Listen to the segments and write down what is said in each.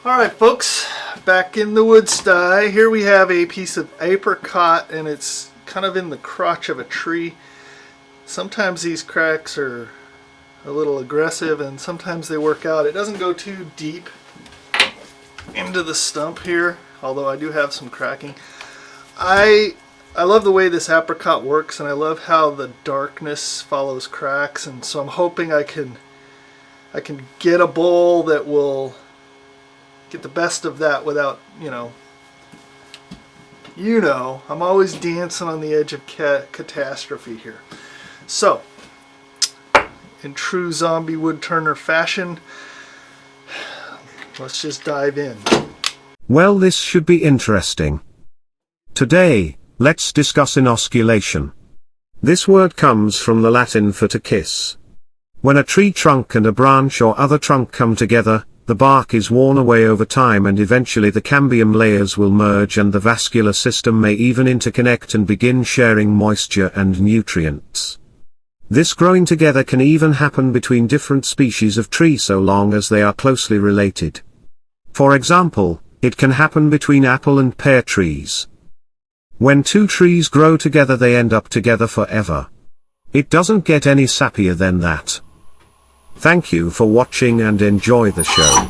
Alright folks, back in the Woodsty. Here we have a piece of apricot and it's kind of in the crotch of a tree. Sometimes these cracks are a little aggressive and sometimes they work out. It doesn't go too deep into the stump here, although I do have some cracking. I love the way this apricot works, and I love how the darkness follows cracks, and so I'm hoping I can get a bowl that will get the best of that without, I'm always dancing on the edge of catastrophe here. So, in true Zombie Woodturner fashion, let's just dive in. Well, this should be interesting. Today, let's discuss inosculation. This word comes from the Latin for to kiss. When a tree trunk and a branch or other trunk come together, the bark is worn away over time and eventually the cambium layers will merge and the vascular system may even interconnect and begin sharing moisture and nutrients. This growing together can even happen between different species of tree so long as they are closely related. For example, it can happen between apple and pear trees. When two trees grow together they end up together forever. It doesn't get any sappier than that. Thank you for watching and enjoy the show.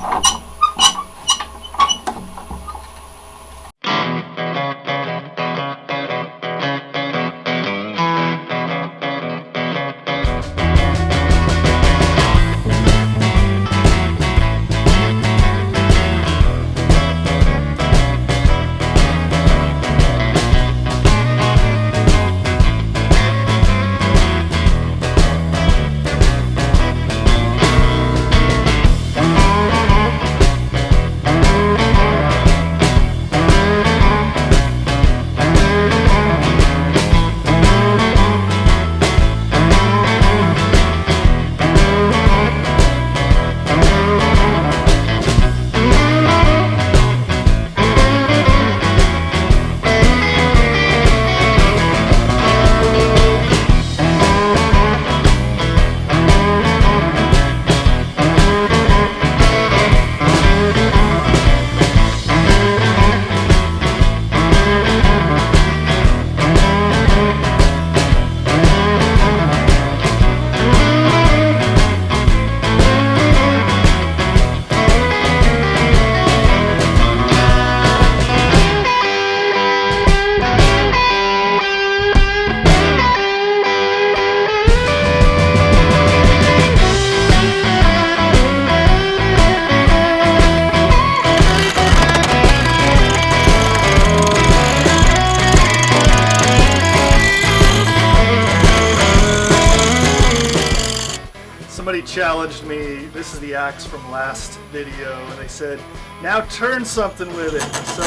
Somebody challenged me, this is the axe from last video, and they said, now turn something with it. So,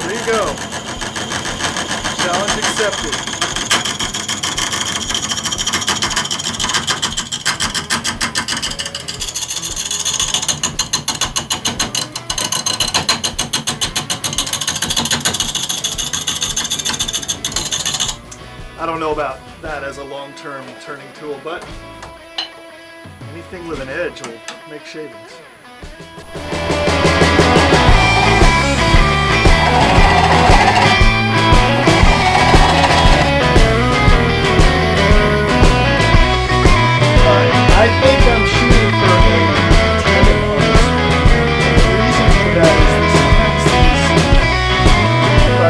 there you go. Challenge accepted. I don't know about that as a long-term turning tool, but anything with an edge will make shavings. I think I'm shooting for a 10 on this one. The reason for that is this has these branches coming out. If I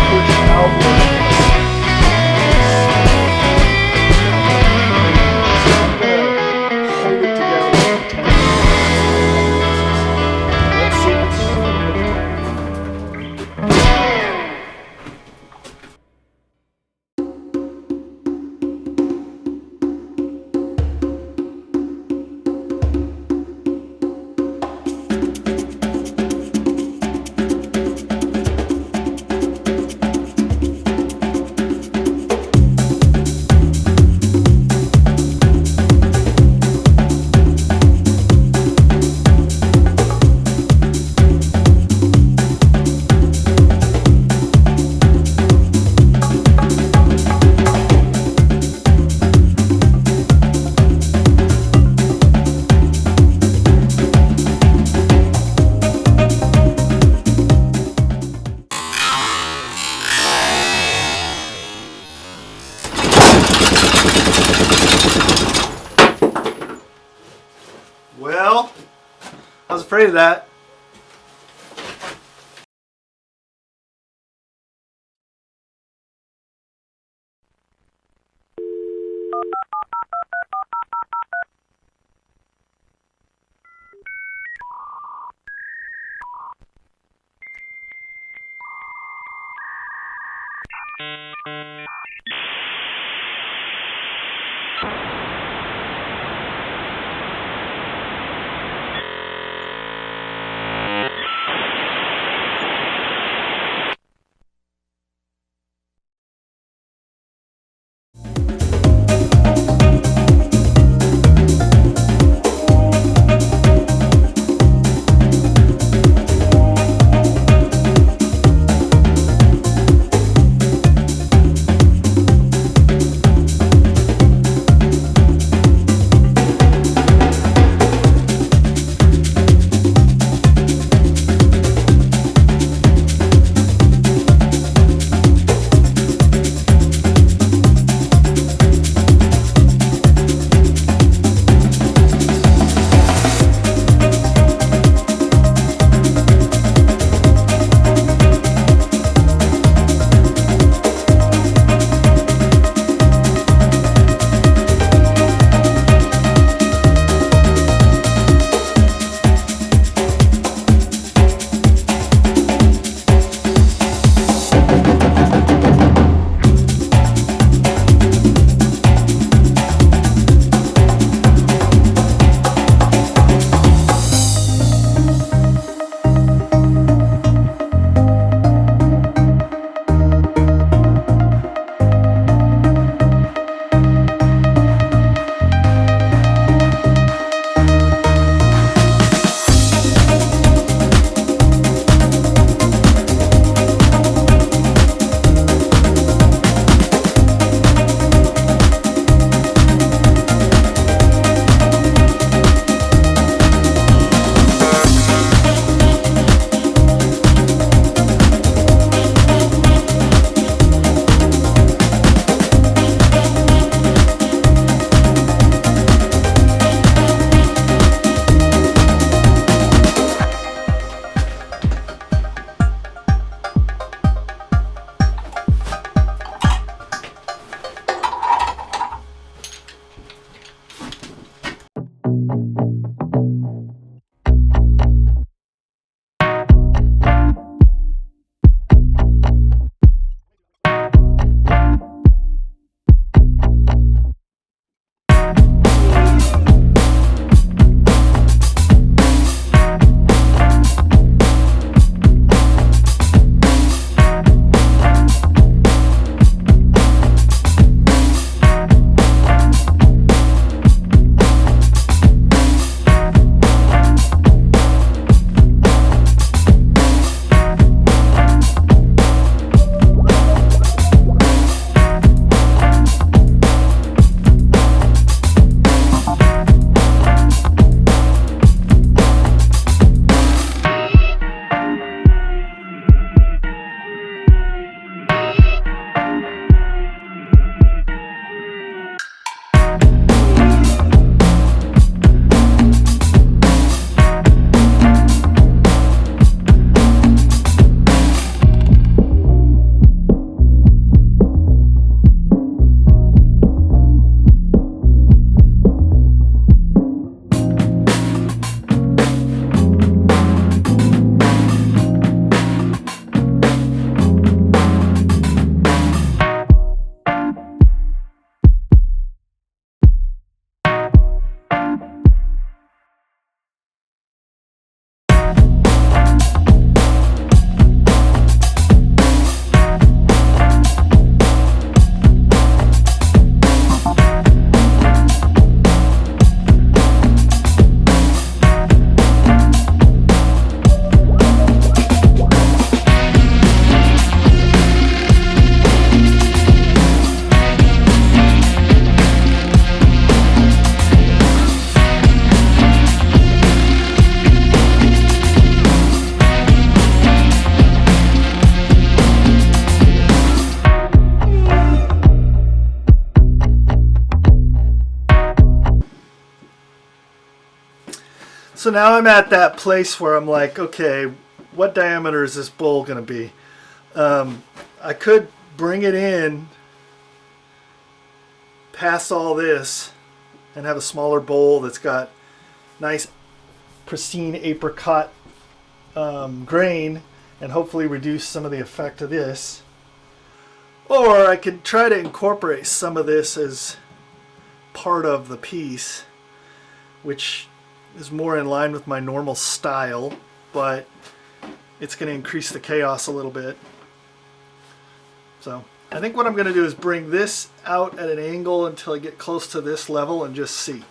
push outward, afraid of that. So now I'm at that place where I'm like, okay, what diameter is this bowl going to be? I could bring it in past all this and have a smaller bowl that's got nice pristine apricot grain and hopefully reduce some of the effect of this. Or I could try to incorporate some of this as part of the piece, which is more in line with my normal style, but it's going to increase the chaos a little bit. So I think what I'm going to do is bring this out at an angle until I get close to this level and just see.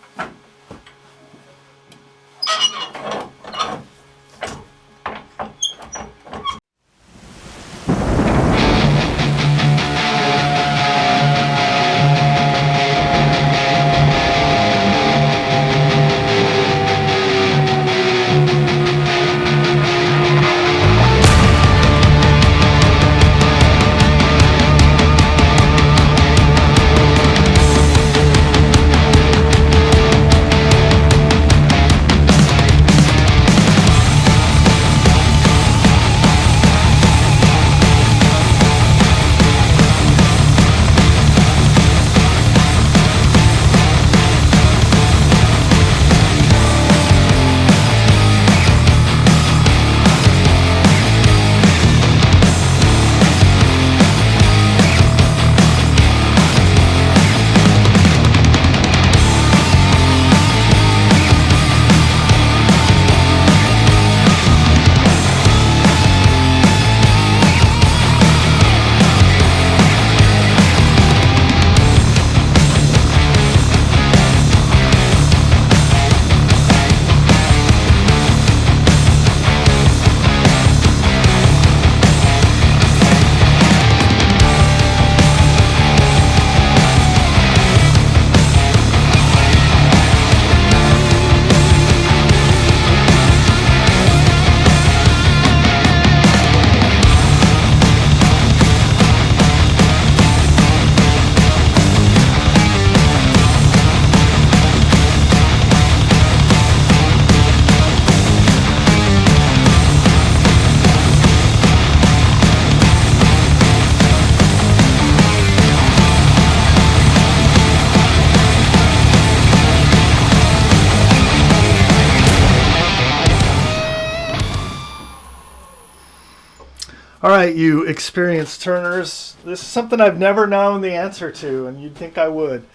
Alright, you experienced turners, this is something I've never known the answer to, and you'd think I would.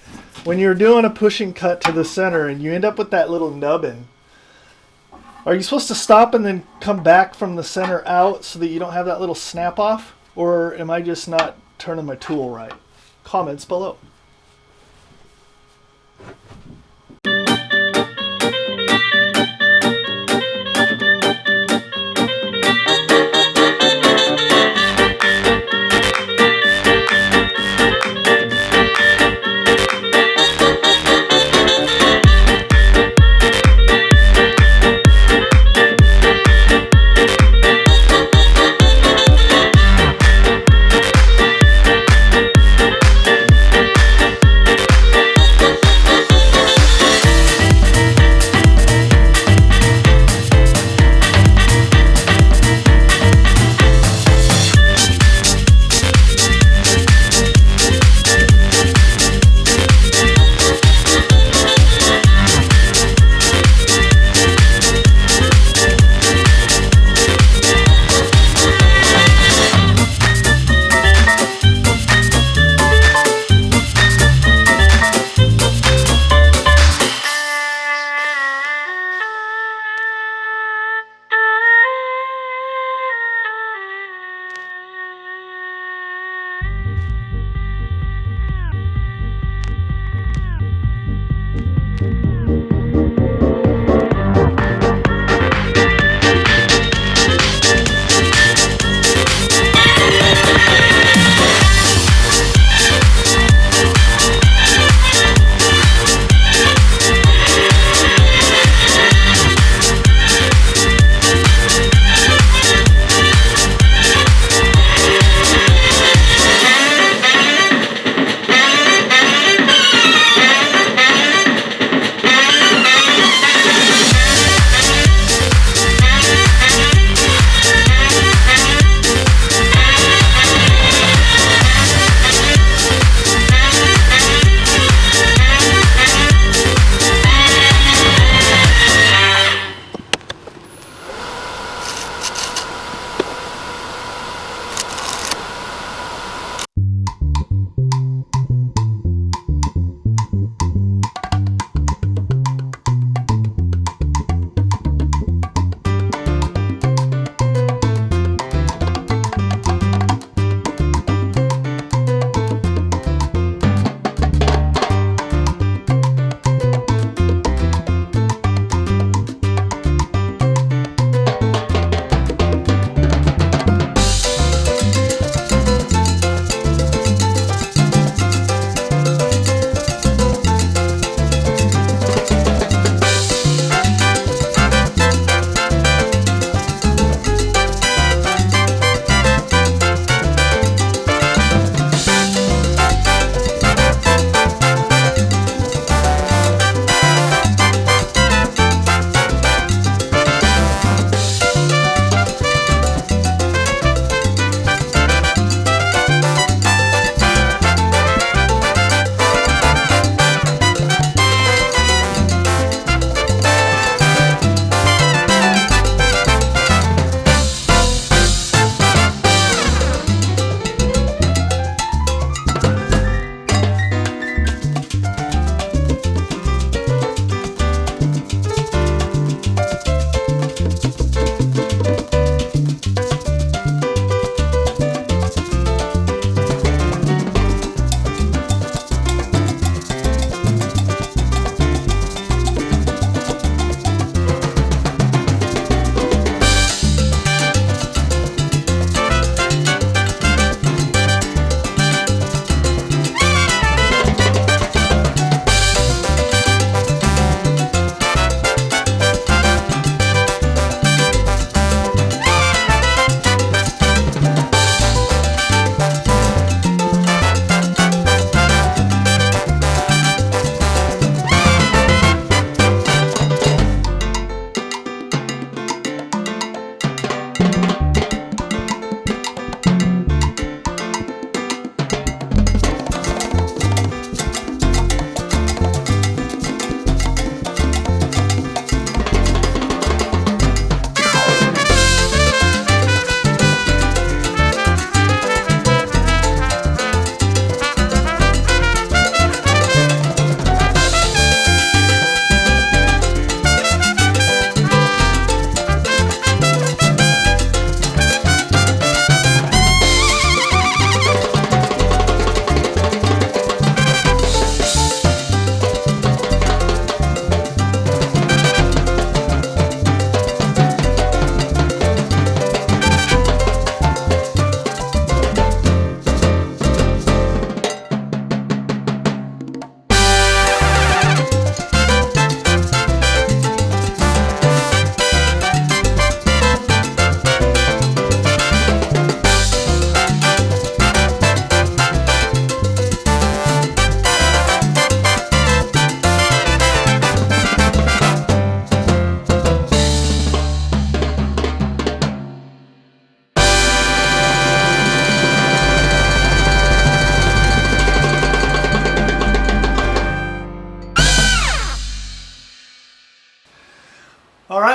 When you're doing a pushing cut to the center and you end up with that little nubbin, are you supposed to stop and then come back from the center out so that you don't have that little snap off? Or am I just not turning my tool right? Comments below.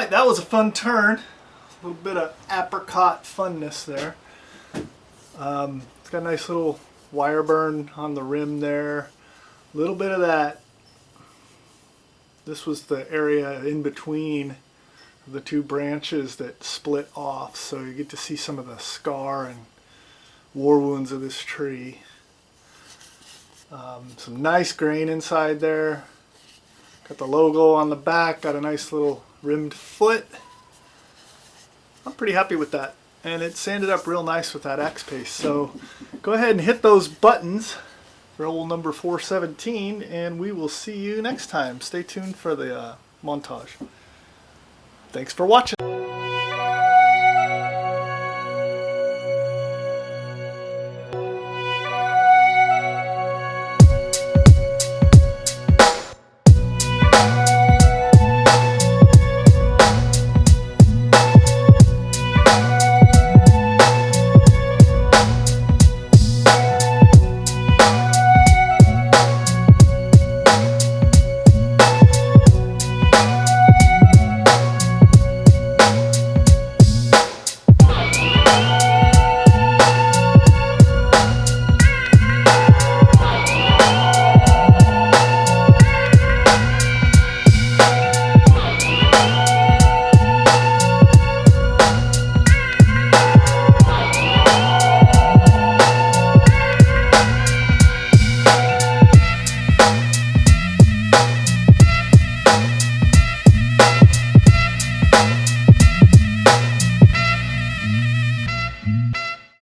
Alright, that was a fun turn. A little bit of apricot funness there. It's got a nice little wire burn on the rim there. A little bit of that. This was the area in between the two branches that split off, so you get to see some of the scar and war wounds of this tree. Some nice grain inside there. Got the logo on the back, got a nice little rimmed foot. I'm pretty happy with that, and it sanded up real nice with that X paste. So go ahead and hit those buttons for old number 417, and we will see you next time. Stay tuned for the montage. Thanks for watching.